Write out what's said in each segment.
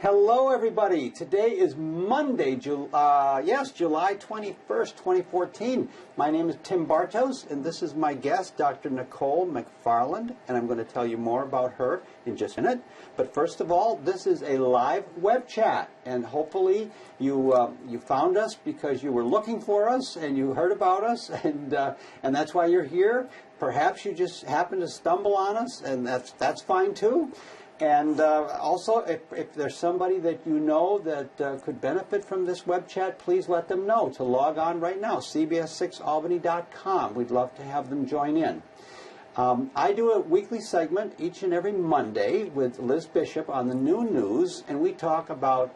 Hello, everybody. Today is Monday, July 21st, 2014. My name is Tim Bartos, and this is my guest, Dr. Nicole McFarland, and I'm going to tell you more about her in just a minute. But first of all, this is a live web chat, and hopefully you found us because you were looking for us and you heard about us, and that's why you're here. Perhaps you just happened to stumble on us, and that's fine too. And also, if there's somebody that you know that could benefit from this web chat, please let them know to log on right now, cbs6albany.com. We'd love to have them join in. I do a weekly segment each and every Monday with Liz Bishop on the new news, and we talk about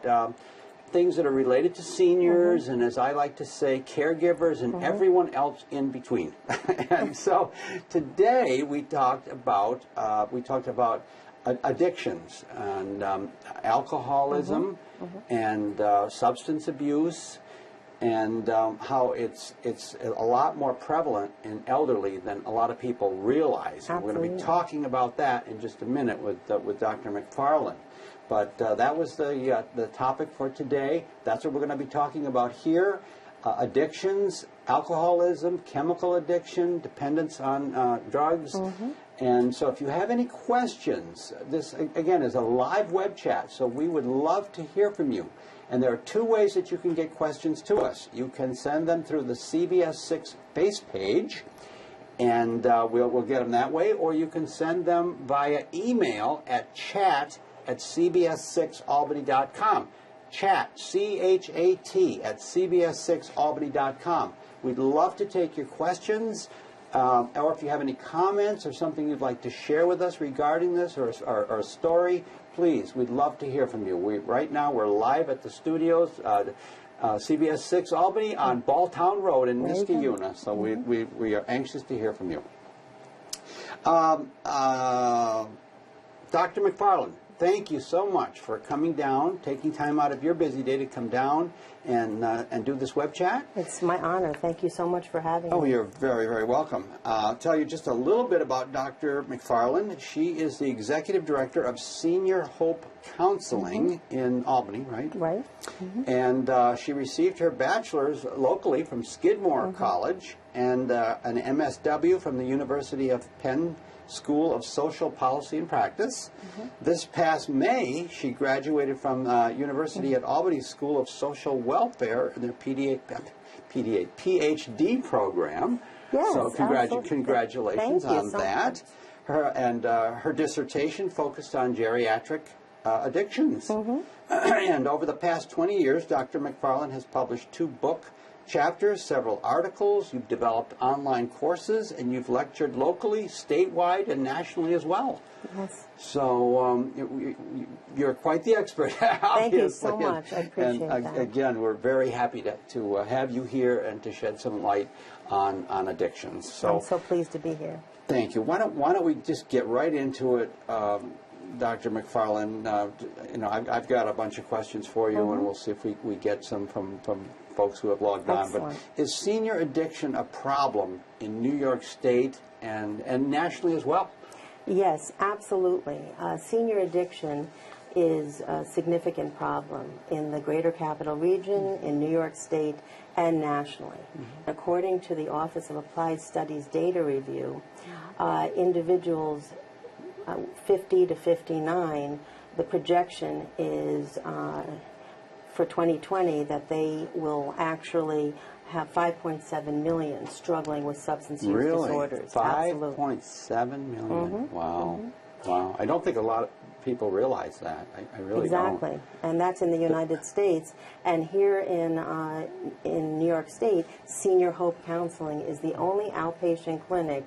things that are related to seniors, and as I like to say, caregivers and everyone else in between. And so today we talked about addictions and alcoholism and substance abuse, and how it's a lot more prevalent in elderly than a lot of people realize. And we're going to be talking about that in just a minute with Dr. McFarland. But that was the topic for today. That's what we're going to be talking about here. Addictions, alcoholism, chemical addiction, dependence on drugs. And so if you have any questions, this, again, is a live web chat, so we would love to hear from you. And there are two ways that you can get questions to us. You can send them through the CBS6 face page, and we'll get them that way, or you can send them via email at chat@cbs6albany.com. Chat, C-H-A-T, at cbs6albany.com. We'd love to take your questions. Or if you have any comments or something you'd like to share with us regarding this or a story, please, we'd love to hear from you. Right now we're live at the studios, CBS 6 Albany on Balltown Road in Niskayuna, so we are anxious to hear from you. Dr. McFarland, thank you so much for coming down, taking time out of your busy day to come down and do this web chat. It's my honor. Thank you so much for having me. Oh, you're very, very welcome. I'll tell you just a little bit about Dr. McFarland. She is the Executive Director of Senior Hope Counseling in Albany, right? Right. And she received her bachelor's locally from Skidmore College and an MSW from the University of Penn School of Social Policy and Practice. This past May, she graduated from University at Albany School of Social Welfare in their PhD program. Yes, so congratulations on that. Her dissertation focused on geriatric addictions. And over the past 20 years, Dr. McFarland has published 2 book chapters, several articles, you've developed online courses, and you've lectured locally, statewide, and nationally as well. Yes. So you're quite the expert. Thank you so much. I appreciate that. Again, we're very happy to have you here and to shed some light on addictions. So I'm so pleased to be here. Thank you. Why don't we just get right into it, Dr. McFarland? I've got a bunch of questions for you, and we'll see if we get some from folks who have logged on. But is senior addiction a problem in New York State and nationally as well? Yes, absolutely. Senior addiction is a significant problem in the greater capital region, in New York State, and nationally. According to the Office of Applied Studies Data Review, individuals 50 to 59, the projection is for 2020 that they will actually have 5.7 million struggling with substance use disorders. 5.7 million? Wow. Wow. I don't think a lot of people realize that. I really don't. Exactly. And that's in the United States. And here in New York State, Senior Hope Counseling is the only outpatient clinic,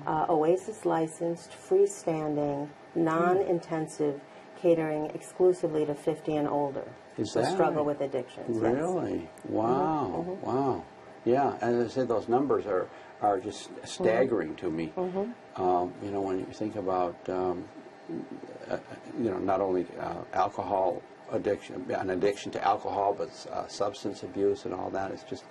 OASIS licensed, freestanding, non-intensive, catering exclusively to 50 and older who struggle with addictions. Really? Yes. Wow. Wow. Yeah, and as I said, those numbers are just staggering to me. You know, when you think about, not only alcohol addiction, an addiction to alcohol, but substance abuse and all that, it's just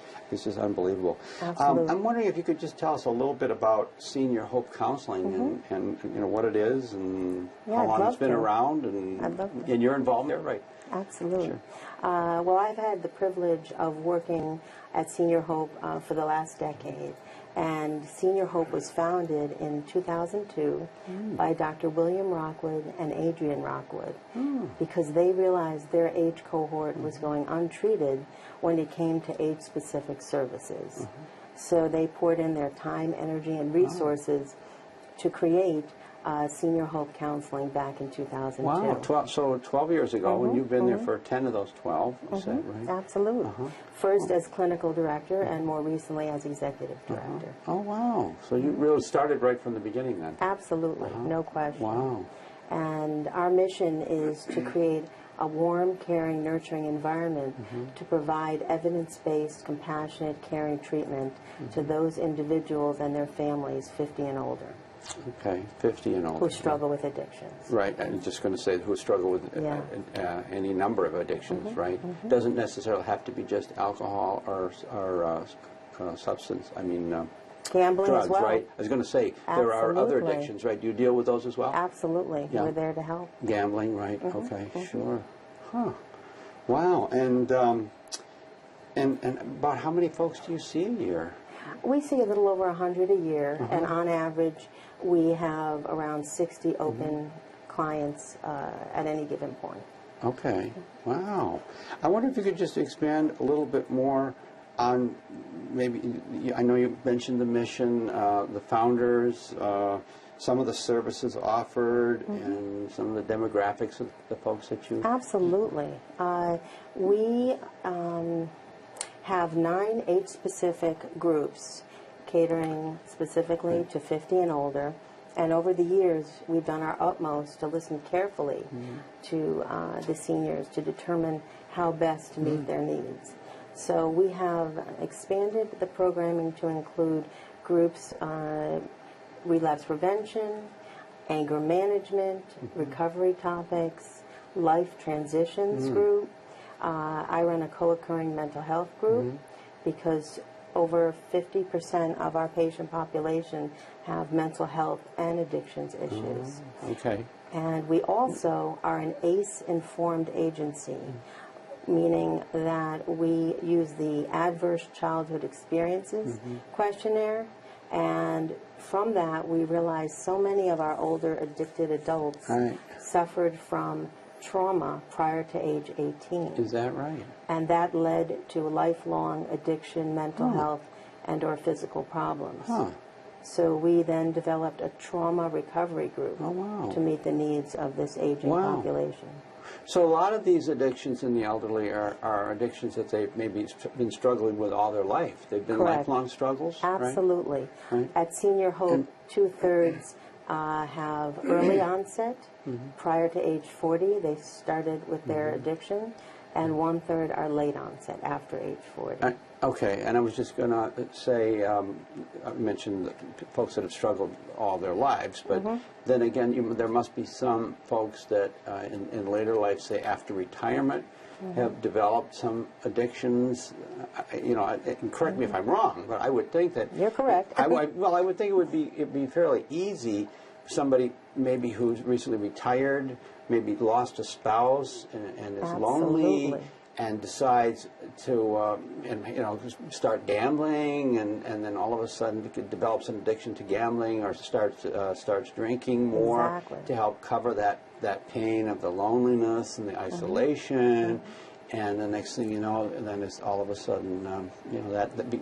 unbelievable. I'm wondering if you could just tell us a little bit about Senior Hope Counseling and what it is and how long it's been around and your involvement there, right? Absolutely. Sure. Well, I've had the privilege of working at Senior Hope for the last decade. And Senior Hope was founded in 2002 by Dr. William Rockwood and Adrian Rockwood because they realized their age cohort was going untreated when it came to age-specific services. So they poured in their time, energy, and resources to create Senior Hope Counseling back in 2002. Wow, so 12 years ago, and you've been there for 10 of those 12, is that right? Absolutely. First as clinical director and more recently as executive director. Oh, wow. So you really started right from the beginning then? Absolutely, no question. Wow. And our mission is to create a warm, caring, nurturing environment to provide evidence-based, compassionate, caring treatment to those individuals and their families 50 and older. Okay, 50 and older. Who struggle with addictions. Right, I'm just going to say who struggle with any number of addictions, right? Doesn't necessarily have to be just alcohol or substance, Gambling drugs, as well. right? I was going to say, there are other Absolutely. addictions, right? Do you deal with those as well? Absolutely. Yeah. We're there to help. Gambling, right? Okay, sure. Huh. Wow, and about how many folks do you see a year? We see a little over 100 a year, and on average, we have around 60 open clients at any given point. Okay, wow. I wonder if you could just expand a little bit more on maybe, I know you mentioned the mission, the founders, some of the services offered, and some of the demographics of the folks that you... Absolutely. We have 9 age-specific groups catering specifically to 50 and older. And over the years, we've done our utmost to listen carefully to the seniors to determine how best to meet their needs. So we have expanded the programming to include groups, relapse prevention, anger management, recovery topics, life transitions group. I run a co-occurring mental health group because over 50% of our patient population have mental health and addictions issues. Okay. And we also are an ACE-informed agency, meaning that we use the Adverse Childhood Experiences questionnaire, and from that we realize so many of our older addicted adults suffered from trauma prior to age 18. Is that right? And that led to lifelong addiction, mental health, and or physical problems. So we then developed a trauma recovery group to meet the needs of this aging population. So a lot of these addictions in the elderly are addictions that they've maybe been struggling with all their life. They've been lifelong struggles, Absolutely. Right? At Senior Hope, 2/3 have early onset. Prior to age 40, they started with their addiction, and 1/3 are late onset after age 40. Okay, and I was just going to say, I mentioned folks that have struggled all their lives, but then again, there must be some folks that in later life, say after retirement, have developed some addictions. And correct me if I'm wrong, but I would think that... You're correct. I would think it'd be fairly easy for somebody maybe who's recently retired, maybe lost a spouse and is lonely, and decides to start gambling, and then all of a sudden develops an addiction to gambling, or starts drinking more to help cover that pain of the loneliness and the isolation. And the next thing you know, then it's all of a sudden,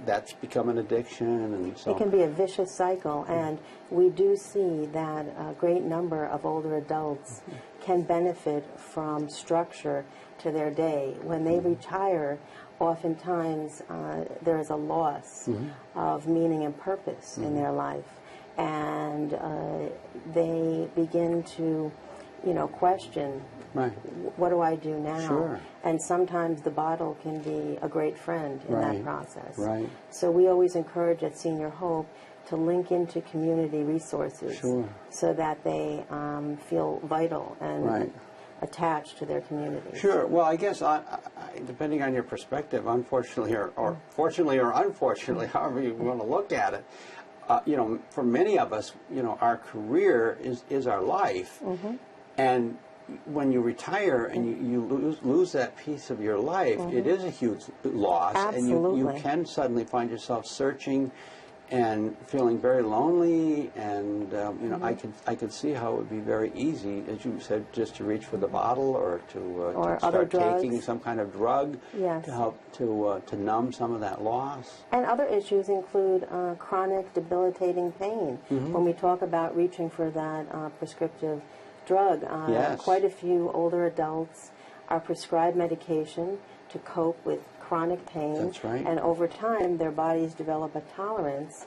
that's become an addiction, and so it can be a vicious cycle. And we do see that a great number of older adults can benefit from structure to their day. When they retire, oftentimes there is a loss of meaning and purpose in their life, and they begin to, question. What do I do now? Sure. And sometimes the bottle can be a great friend in that process. Right. So we always encourage at Senior Hope to link into community resources so that they feel vital and attached to their community. Sure. Well, I guess depending on your perspective, unfortunately or fortunately or unfortunately, however you want to look at it, for many of us, our career is our life, and when you retire and you lose that piece of your life, it is a huge loss. Absolutely. And you can suddenly find yourself searching and feeling very lonely, and you know, I could see how it would be very easy, as you said, just to reach for the bottle or to start taking some kind of drug Yes. to help to numb some of that loss. And other issues include chronic debilitating pain. When we talk about reaching for that prescriptive drug, Yes. quite a few older adults are prescribed medication to cope with chronic pain. That's right. And over time, their bodies develop a tolerance,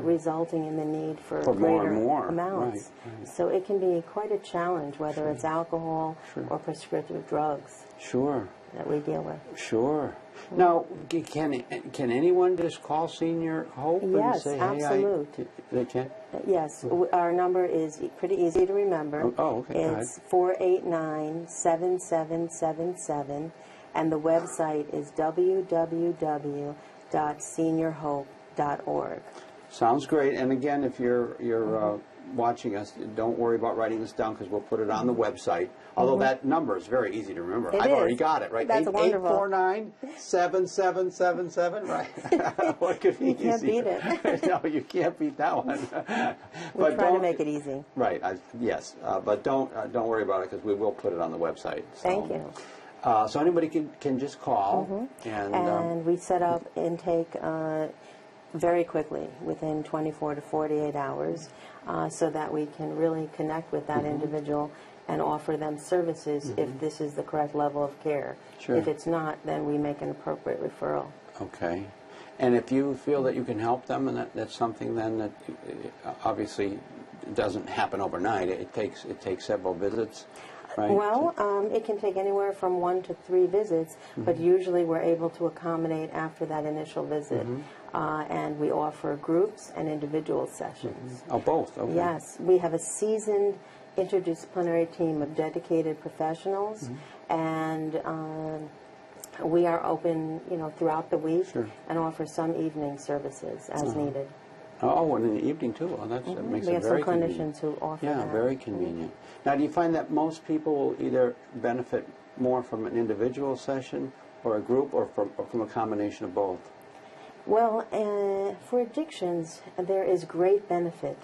resulting in the need for For more greater and more. amounts. Right. So it can be quite a challenge, whether it's alcohol or prescriptive drugs Sure. that we deal with. Sure. Now, can anyone just call Senior Hope and Yes, say, absolute. They can? Yes, our number is pretty easy to remember. Oh, okay, go It's 489-7777, and the website is www.seniorhope.org. Sounds great. And again, if you're watching us, don't worry about writing this down because we'll put it on the website. Although that number is very easy to remember. It I've is. already got it, right? That's wonderful. 849-7777, right? What could be You can't easier? beat it. No, you can't beat that one. We're trying to don't- make it easy. Right. Yes. But don't worry about it because we will put it on the website. So, Thank you. So anybody can just call And we set up intake very quickly, within 24 to 48 hours, so that we can really connect with that individual and offer them services if this is the correct level of care. Sure. If it's not, then we make an appropriate referral. Okay. And if you feel that you can help them, and that's something then that obviously doesn't happen overnight. It takes several visits, right? Well, it can take anywhere from 1 to 3 visits, but usually we're able to accommodate after that initial visit. And we offer groups and individual sessions. Oh, both. Okay. Yes, we have a seasoned interdisciplinary team of dedicated professionals, and we are open, throughout the week and offer some evening services as needed. Oh, and in the evening too. Well, that makes We it have very some convenient. clinicians who offer Yeah, that. very convenient. Now, do you find that most people will either benefit more from an individual session or a group, or from a combination of both? Well, for addictions, there is great benefit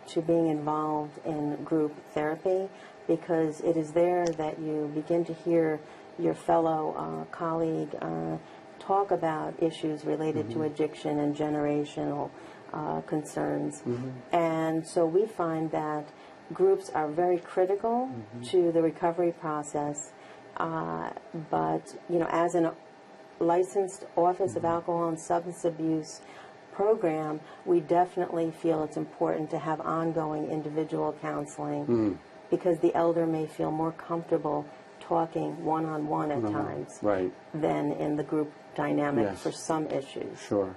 to being involved in group therapy, because it is there that you begin to hear your fellow colleague talk about issues related to addiction and generational concerns. And so we find that groups are very critical to the recovery process, but as an licensed Office of Alcohol and Substance Abuse program, we definitely feel it's important to have ongoing individual counseling, because the elder may feel more comfortable talking one-on-one at times Right. than in the group dynamic Yes. for some issues. Sure.